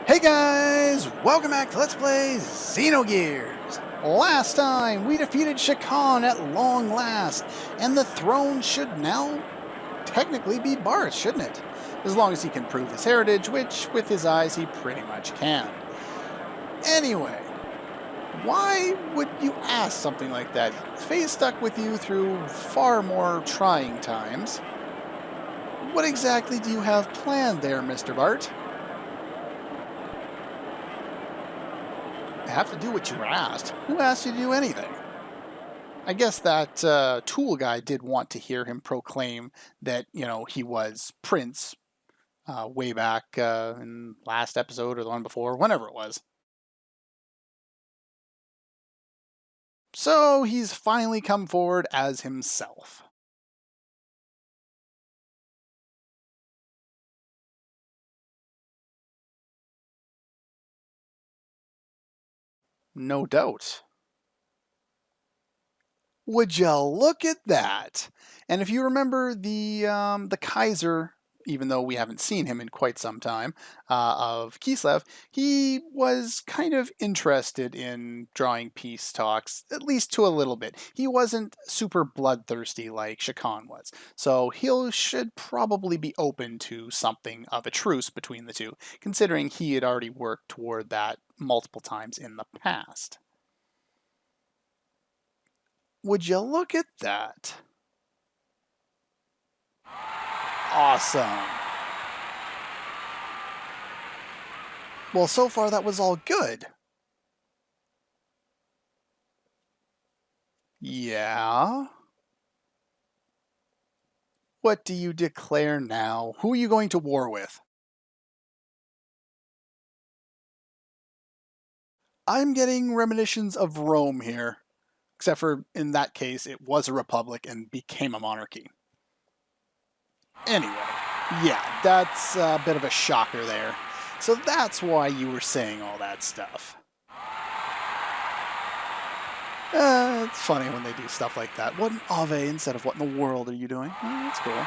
Hey guys! Welcome back to Let's Play Xenogears! Last time, we defeated Shakan at long last, and the throne should now technically be Bart's, shouldn't it? As long as he can prove his heritage, which, with his eyes, he pretty much can. Anyway, why would you ask something like that? Fate stuck with you through far more trying times. What exactly do you have planned there, Mr. Bart? Have to do what you were asked. Who asked you to do anything? I guess that tool guy did want to hear him proclaim that, he was Prince way back in last episode or the one before, whenever it was. So he's finally come forward as himself. No doubt. Would you look at that? And if you remember the Kaiser, even though we haven't seen him in quite some time, of Kislev, he was kind of interested in drawing peace talks, at least to a little bit. He wasn't super bloodthirsty like Shakan was, so he should probably be open to something of a truce between the two, considering he had already worked toward that multiple times in the past. Would you look at that? Awesome. Well, so far that was all good. Yeah? What do you declare now? Who are you going to war with? I'm getting reminiscences of Rome here. Except for, in that case, it was a republic and became a monarchy. Anyway, yeah, that's a bit of a shocker there. So that's why you were saying all that stuff. It's funny when they do stuff like that. What an Ave instead of what in the world are you doing? Oh, that's cool.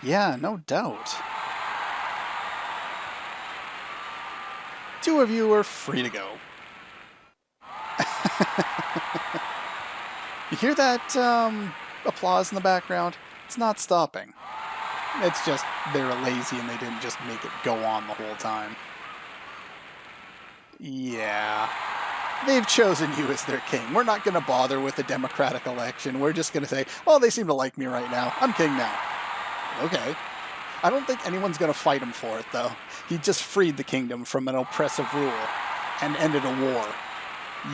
Yeah, no doubt. Two of you are free to go. You hear that applause in the background? It's not stopping. It's just they're lazy and they didn't just make it go on the whole time. Yeah. They've chosen you as their king. We're not going to bother with a democratic election. We're just going to say, oh, they seem to like me right now. I'm king now. Okay. I don't think anyone's going to fight him for it, though. He just freed the kingdom from an oppressive rule and ended a war.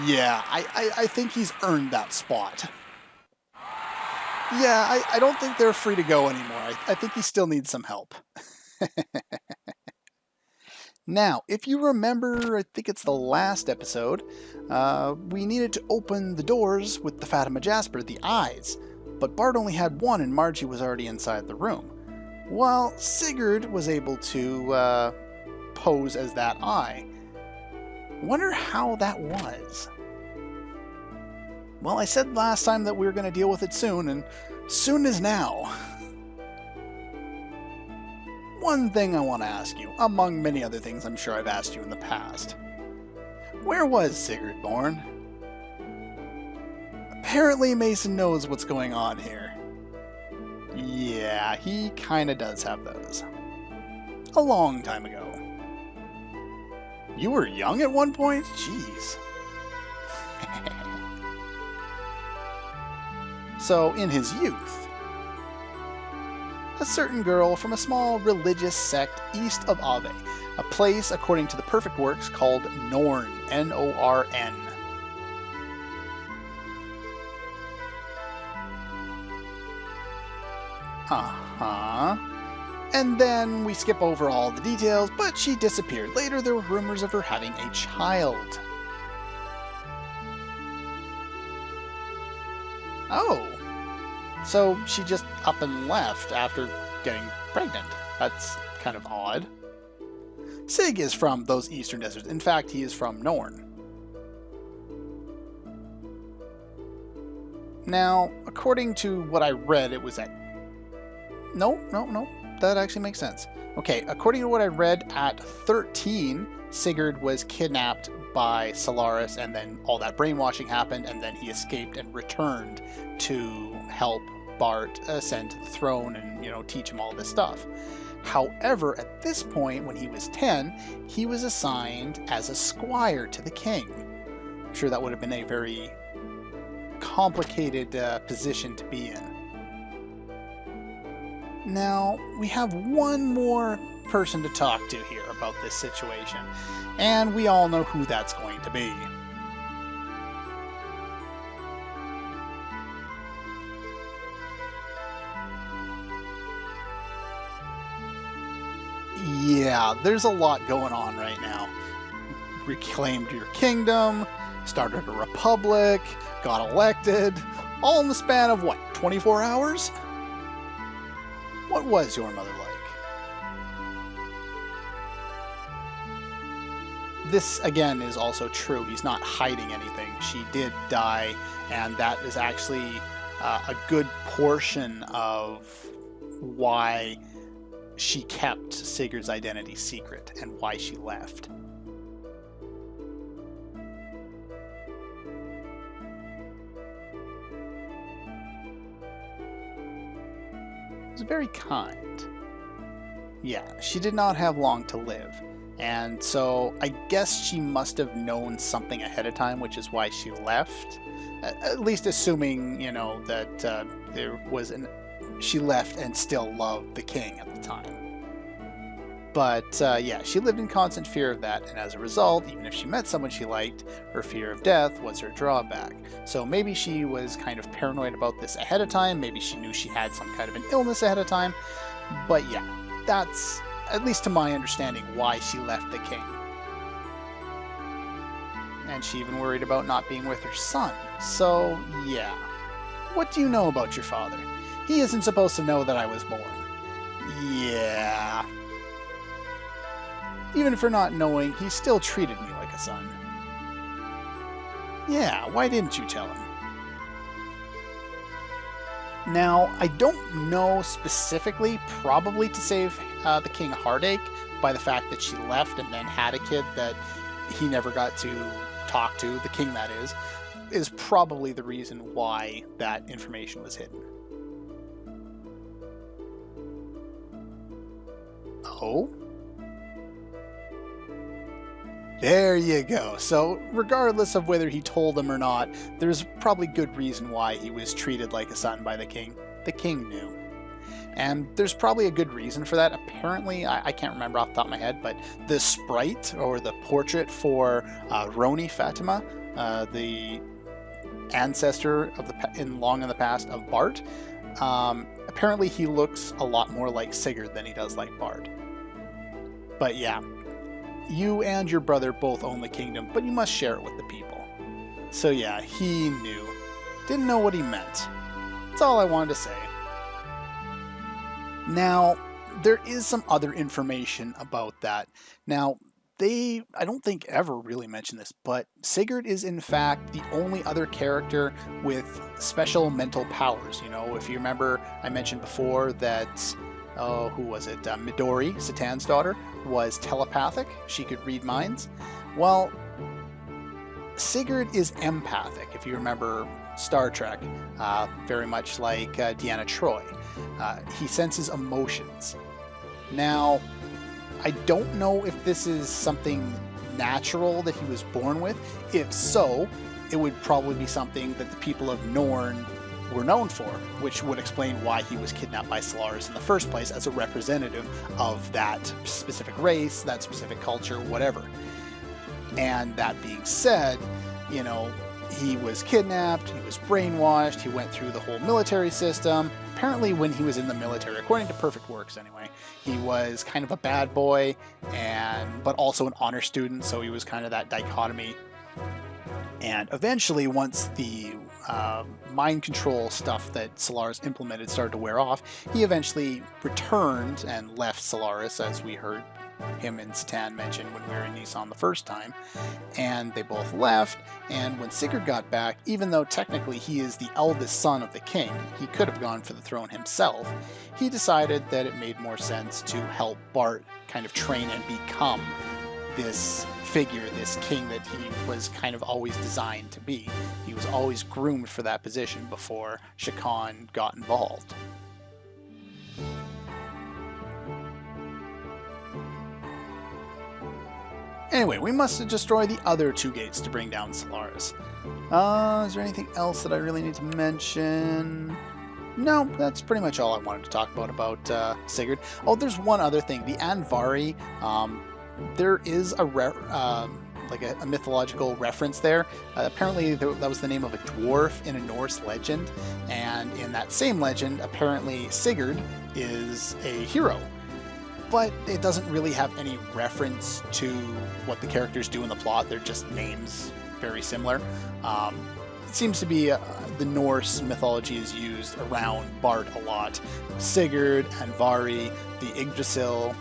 Yeah, I think he's earned that spot. Yeah, I don't think they're free to go anymore. I think he still needs some help. Now, if you remember, I think it's the last episode, we needed to open the doors with the Fatima Jasper, the eyes, but Bart only had one and Margie was already inside the room. Well, Sigurd was able to pose as that eye. Wonder how that was. Well, I said last time that we were going to deal with it soon, and soon is now. One thing I want to ask you, among many other things I'm sure I've asked you in the past. Where was Sigurd born? Apparently Mason knows what's going on here. Yeah, he kinda does have those. A long time ago. You were young at one point? Jeez. So, in his youth, a certain girl from a small religious sect east of Ave, a place, according to the Perfect Works, called Norn, N-O-R-N. Uh-huh. And then we skip over all the details, but she disappeared. Later, there were rumors of her having a child. Oh. So she just up and left after getting pregnant. That's kind of odd. Sig is from those eastern deserts. In fact, he is from Norn. Now, according to what I read, it was at... No. that actually makes sense. Okay, according to what I read, at 13, Sigurd was kidnapped by Solaris, and then all that brainwashing happened, and then he escaped and returned to help Bart ascend to the throne and, teach him all this stuff. However, at this point, when he was 10, he was assigned as a squire to the king. I'm sure that would have been a very complicated position to be in. Now, we have one more person to talk to here about this situation, and we all know who that's going to be. Yeah, there's a lot going on right now. Reclaimed your kingdom, started a republic, got elected, all in the span of what, 24 hours? What was your mother like? This, again, is also true. He's not hiding anything. She did die, and that is actually a good portion of why she kept Sigurd's identity secret and why she left. It was very kind. Yeah, she did not have long to live. And so I guess she must have known something ahead of time, which is why she left. At least assuming, that there was she left and still loved the king at the time. But yeah, she lived in constant fear of that, and as a result, even if she met someone she liked, her fear of death was her drawback. So maybe she was kind of paranoid about this ahead of time, maybe she knew she had some kind of an illness ahead of time, but yeah, that's, at least to my understanding, why she left the king. And she even worried about not being with her son. So yeah. What do you know about your father? He isn't supposed to know that I was born. Yeah. Even for not knowing, he still treated me like a son. Yeah, why didn't you tell him? Now, I don't know specifically, probably to save the king a heartache by the fact that she left and then had a kid that he never got to talk to, the king that is probably the reason why that information was hidden. Oh? There you go. So regardless of whether he told them or not, there's probably good reason why he was treated like a son by the king. The king knew. And there's probably a good reason for that. Apparently, I can't remember off the top of my head, but the sprite or the portrait for Roni Fatima, the ancestor of long in the past of Bart, apparently he looks a lot more like Sigurd than he does like Bart. But yeah. You and your brother both own the kingdom, but you must share it with the people. So yeah, he knew. Didn't know what he meant. That's all I wanted to say. Now, there is some other information about that. Now, I don't think ever really mentioned this, but Sigurd is in fact the only other character with special mental powers. If you remember, I mentioned before that who was it? Midori, Satan's daughter, was telepathic. She could read minds. Well, Sigurd is empathic, if you remember Star Trek, very much like Deanna Troi. He senses emotions. Now, I don't know if this is something natural that he was born with. If so, it would probably be something that the people of Norn were known for, which would explain why he was kidnapped by Solaris in the first place as a representative of that specific race, that specific culture, whatever. And that being said, he was kidnapped, he was brainwashed, he went through the whole military system. Apparently when he was in the military, according to Perfect Works anyway, he was kind of a bad boy, but also an honor student, so he was kind of that dichotomy. And eventually, once the mind control stuff that Solaris implemented started to wear off, he eventually returned and left Solaris, as we heard him and Satan mentioned when we were in Nisan the first time. And they both left, and when Sigurd got back, even though technically he is the eldest son of the king, he could have gone for the throne himself, he decided that it made more sense to help Bart kind of train and become this figure, this king that he was kind of always designed to be. He was always groomed for that position before Shikhan got involved. Anyway, we must destroy the other 2 gates to bring down Solaris. Is there anything else that I really need to mention? No, that's pretty much all I wanted to talk about Sigurd. Oh, there's one other thing. The Andvari, there is a mythological reference there. Apparently, that was the name of a dwarf in a Norse legend, and in that same legend, apparently Sigurd is a hero. But it doesn't really have any reference to what the characters do in the plot. They're just names very similar. It seems to be the Norse mythology is used around Bart a lot. Sigurd, Andvari, the Yggdrasil,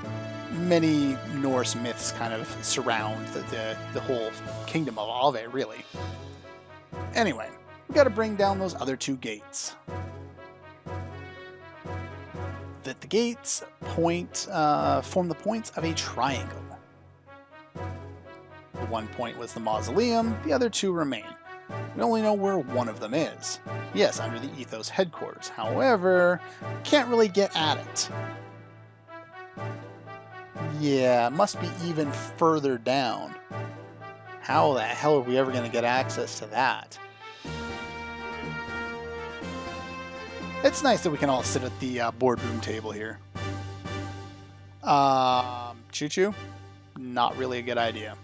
many Norse myths kind of surround the whole kingdom of Ave, really. Anyway, we got to bring down those other 2 gates. That the gates form the points of a triangle. The one point was the mausoleum, the other 2 remain. We only know where one of them is. Yes, under the Ethos headquarters. However, can't really get at it. Yeah, it must be even further down. How the hell are we ever going to get access to that? It's nice that we can all sit at the boardroom table here. Chu-Chu? Not really a good idea.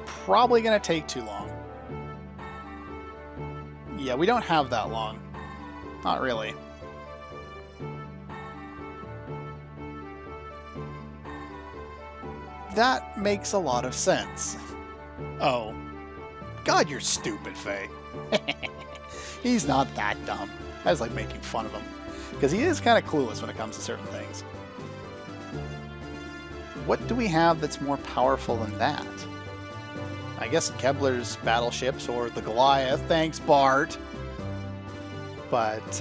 Probably going to take too long. Yeah, we don't have that long. Not really. That makes a lot of sense. Oh. God, you're stupid, Faye. He's not that dumb. I was like making fun of him. Because he is kind of clueless when it comes to certain things. What do we have that's more powerful than that? I guess Kepler's battleships or the Goliath. Thanks, Bart. But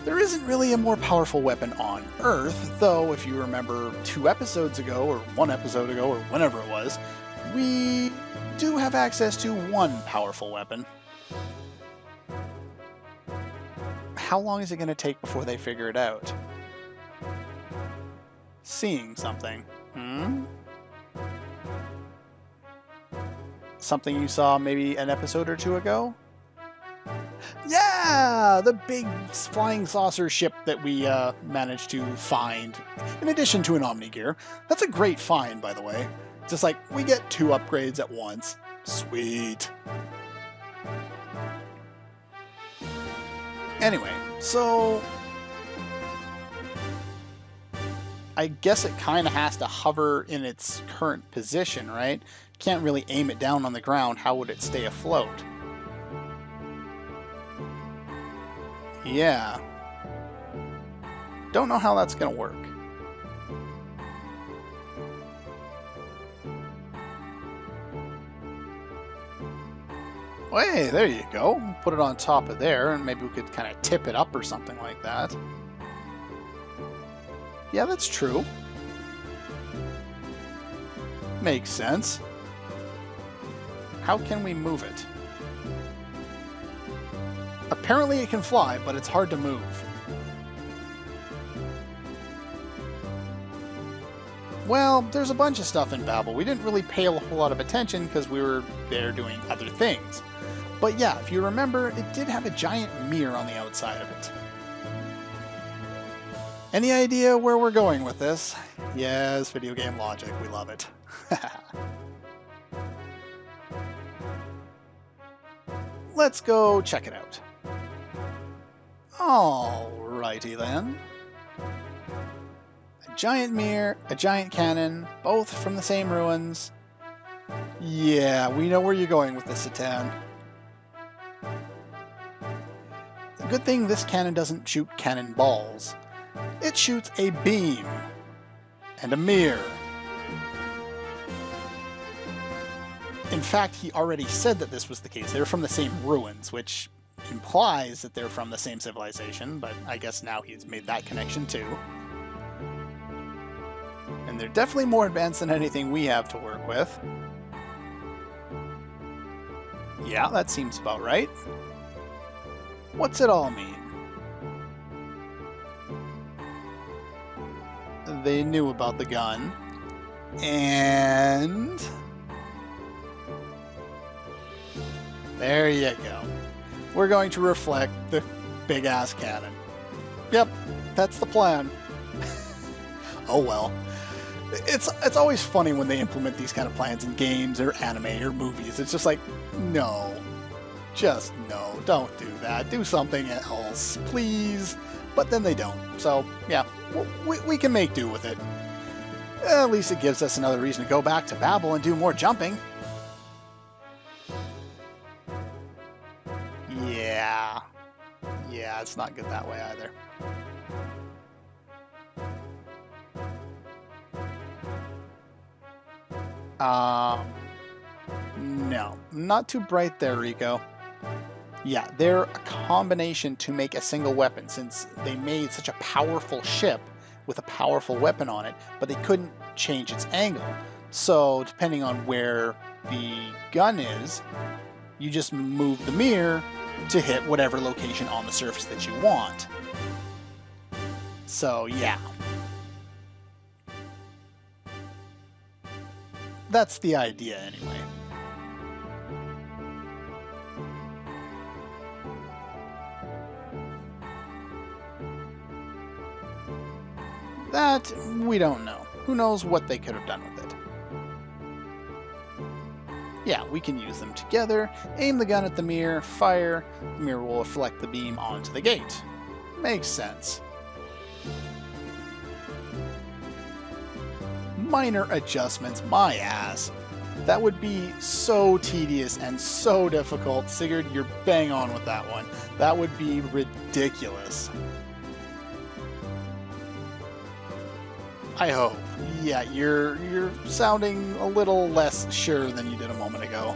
there isn't really a more powerful weapon on Earth, though if you remember 2 episodes ago, or 1 episode ago, or whenever it was, we do have access to one powerful weapon. How long is it going to take before they figure it out? Seeing something. Something you saw maybe an episode or 2 ago? Yeah! The big flying saucer ship that we managed to find, in addition to an Omni-Gear. That's a great find, by the way. Just like, we get 2 upgrades at once. Sweet. Anyway, so I guess it kind of has to hover in its current position, right? Can't really aim it down on the ground. How would it stay afloat? Yeah. Don't know how that's going to work. Well, hey, there you go. Put it on top of there, and maybe we could kind of tip it up or something like that. Yeah, that's true. Makes sense. How can we move it? Apparently it can fly, but it's hard to move. Well, there's a bunch of stuff in Babel. We didn't really pay a whole lot of attention because we were there doing other things. But yeah, if you remember, it did have a giant mirror on the outside of it. Any idea where we're going with this? Yes, video game logic. We love it. Let's go check it out. Alrighty then. A giant mirror, a giant cannon, both from the same ruins. Yeah, we know where you're going with this, Satan. Good thing this cannon doesn't shoot cannonballs. It shoots a beam and a mirror. In fact, he already said that this was the case. They're from the same ruins, which implies that they're from the same civilization, but I guess now he's made that connection too. And they're definitely more advanced than anything we have to work with. Yeah, that seems about right. What's it all mean? They knew about the gun. And... there you go. We're going to reflect the big-ass cannon. Yep, that's the plan. Oh well. It's always funny when they implement these kind of plans in games or anime or movies. It's just like, no. Just no. Don't do that. Do something else, please. But then they don't. So, yeah, we can make do with it. At least it gives us another reason to go back to Babel and do more jumping. Yeah, it's not good that way either. No, not too bright there, Rico. Yeah, they're a combination to make a single weapon, since they made such a powerful ship with a powerful weapon on it, but they couldn't change its angle. So, depending on where the gun is, you just move the mirror to hit whatever location on the surface that you want. So, yeah. That's the idea, anyway. That, we don't know. Who knows what they could have done with it. Yeah, we can use them together, aim the gun at the mirror, fire, the mirror will reflect the beam onto the gate. Makes sense. Minor adjustments, my ass. That would be so tedious and so difficult. Sigurd, you're bang on with that one. That would be ridiculous. I hope. Yeah, you're sounding a little less sure than you did a moment ago.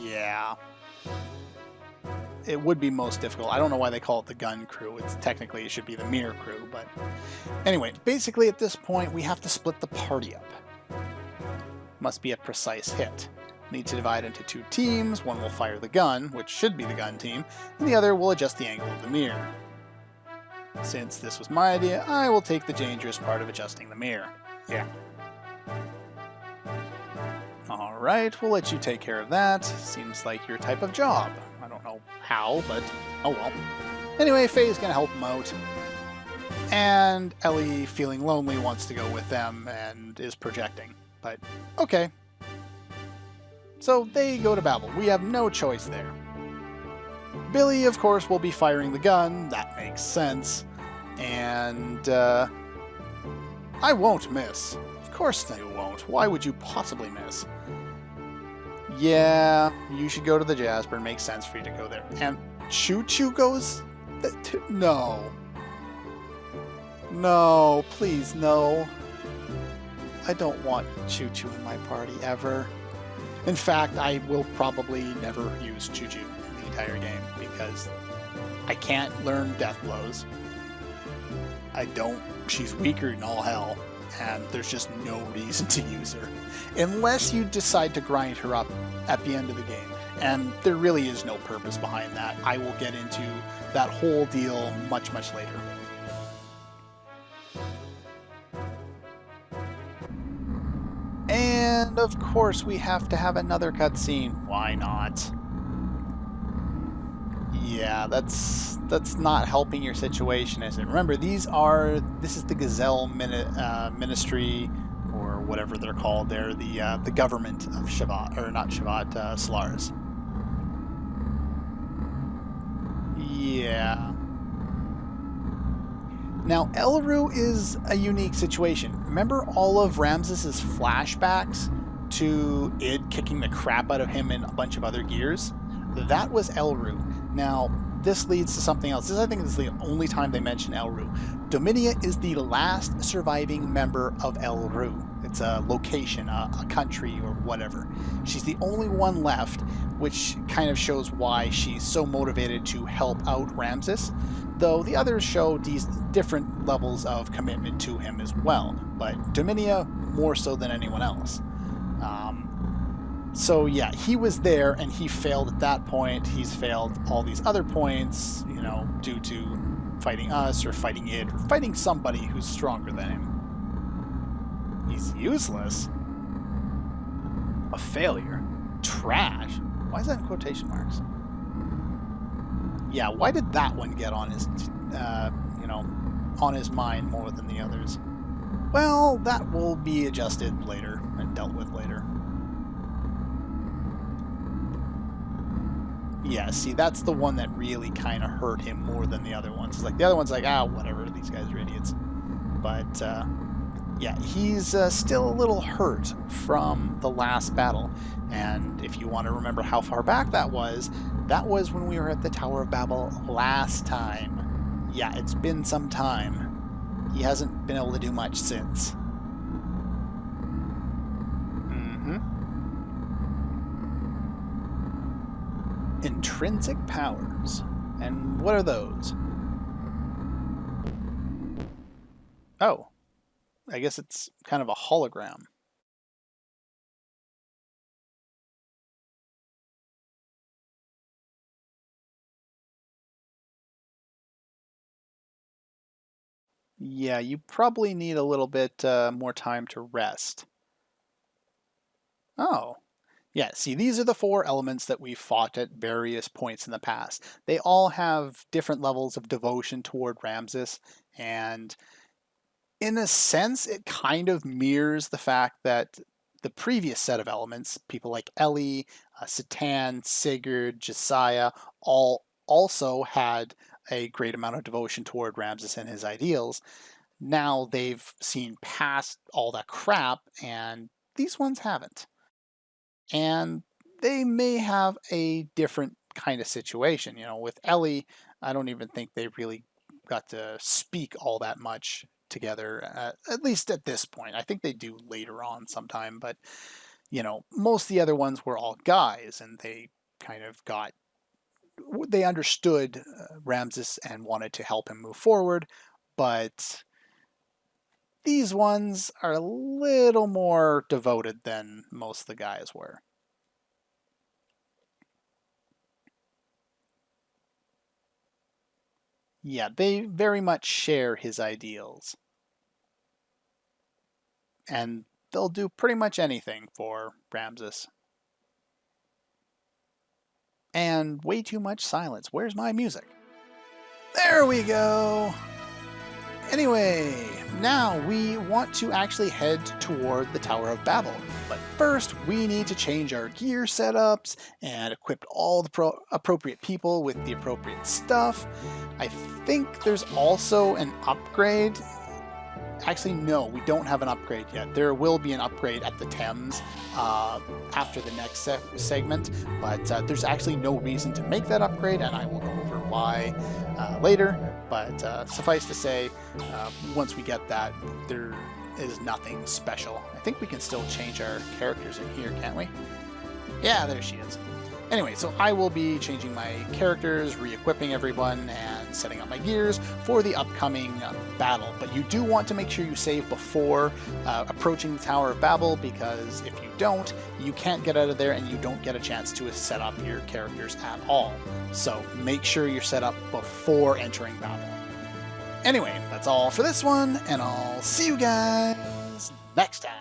Yeah. It would be most difficult. I don't know why they call it the gun crew. It's technically, it should be the mirror crew, but anyway, basically at this point we have to split the party up. Must be a precise hit. Need to divide into two teams. One will fire the gun, which should be the gun team, and the other will adjust the angle of the mirror. Since this was my idea, I will take the dangerous part of adjusting the mirror. Yeah. Alright, we'll let you take care of that. Seems like your type of job. I don't know how, but oh well. Anyway, Faye's gonna help him out. And Ellie, feeling lonely, wants to go with them and is projecting. But, okay. So they go to Babel. We have no choice there. Billy, of course, will be firing the gun. That makes sense. And, I won't miss. Of course I won't. Why would you possibly miss? Yeah, you should go to the Jasper. It makes sense for you to go there. And Chu-Chu goes... No. No, please, no. I don't want Chu-Chu in my party, ever. In fact, I will probably never use Chu-Chu in the entire game, because I can't learn death blows. I don't... She's weaker than all hell, and there's just no reason to use her. Unless you decide to grind her up at the end of the game. And there really is no purpose behind that. I will get into that whole deal much, much later. And of course we have to have another cutscene. Why not? Yeah, that's not helping your situation, is it? Remember, this is the Gazelle Ministry, or whatever they're called. They're the government of Shavat, or not Shavat, Solaris. Yeah. Now, Elru is a unique situation. Remember all of Ramses's flashbacks to Id kicking the crap out of him and a bunch of other gears, that was Elru. Now, this leads to something else. I think this is the only time they mention Elru. Dominia is the last surviving member of Elru. It's a location, a country, or whatever. She's the only one left, which kind of shows why she's so motivated to help out Ramses, though the others show these different levels of commitment to him as well, but Dominia more so than anyone else. So yeah, he was there and he failed at that point. He's failed all these other points, you know, due to fighting us or fighting Id or fighting somebody who's stronger than him. He's useless. A failure. Trash. Why is that in quotation marks? Yeah, why did that one get on his, you know, on his mind more than the others? Well, that will be adjusted later and dealt with later. Yeah, see, that's the one that really kind of hurt him more than the other ones. It's like the other one's like, ah, whatever, these guys are idiots. But yeah, he's still a little hurt from the last battle. And if you want to remember how far back that was when we were at the Tower of Babel last time. Yeah, it's been some time. He hasn't been able to do much since. Intrinsic powers. And what are those? Oh, I guess it's kind of a hologram. Yeah, you probably need a little bit more time to rest. Oh. Yeah, see, these are the 4 elements that we fought at various points in the past. They all have different levels of devotion toward Ramses, and in a sense, it kind of mirrors the fact that the previous set of elements, people like Ellie, Satan, Sigurd, Josiah, all also had a great amount of devotion toward Ramses and his ideals. Now they've seen past all that crap, and these ones haven't. And they may have a different kind of situation. You know, with Ellie, I don't even think they really got to speak all that much together, at least at this point. I think they do later on sometime, but, you know, most of the other ones were all guys, and they kind of they understood Ramses and wanted to help him move forward, but these ones are a little more devoted than most of the guys were. Yeah, they very much share his ideals. And they'll do pretty much anything for Ramses. And way too much silence. Where's my music? There we go! Anyway, now we want to actually head toward the Tower of Babel. But first, we need to change our gear setups and equip all the appropriate people with the appropriate stuff. I think there's also an upgrade. Actually, no, we don't have an upgrade yet. There will be an upgrade at the Thames after the next segment, but there's actually no reason to make that upgrade, and I will go over why later. But suffice to say, once we get that, there is nothing special. I think we can still change our characters in here, can't we? Yeah, there she is. Anyway, so I will be changing my characters, re-equipping everyone, and setting up my gears for the upcoming battle. But you do want to make sure you save before approaching the Tower of Babel, because if you don't, you can't get out of there and you don't get a chance to set up your characters at all. So make sure you're set up before entering Babel. Anyway, that's all for this one, and I'll see you guys next time.